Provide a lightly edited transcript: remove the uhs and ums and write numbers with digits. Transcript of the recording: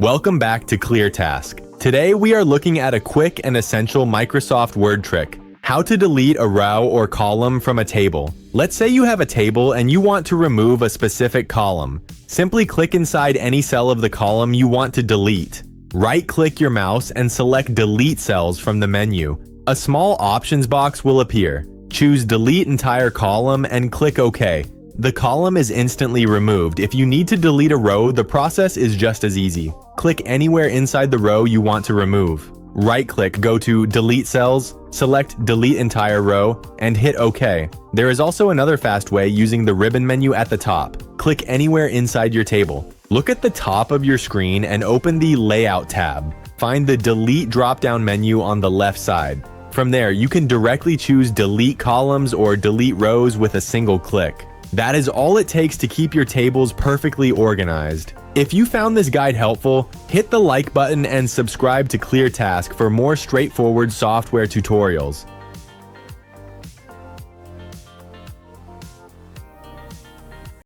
Welcome back to ClearTask. Today we are looking at a quick and essential Microsoft Word trick: how to delete a row or column from a table. Let's say you have a table and you want to remove a specific column. Simply click inside any cell of the column you want to delete. Right-click your mouse and select Delete Cells from the menu. A small options box will appear. Choose Delete Entire Column and click OK. The column is instantly removed. If you need to delete a row, the process is just as easy. Click anywhere inside the row you want to remove. Right-click, go to Delete Cells, select Delete Entire Row, and hit OK. There is also another fast way using the ribbon menu at the top. Click anywhere inside your table. Look at the top of your screen and open the Layout tab. Find the Delete drop-down menu on the left side. From there, you can directly choose Delete Columns or Delete Rows with a single click. That is all it takes to keep your tables perfectly organized. If you found this guide helpful, hit the like button and subscribe to ClearTask for more straightforward software tutorials.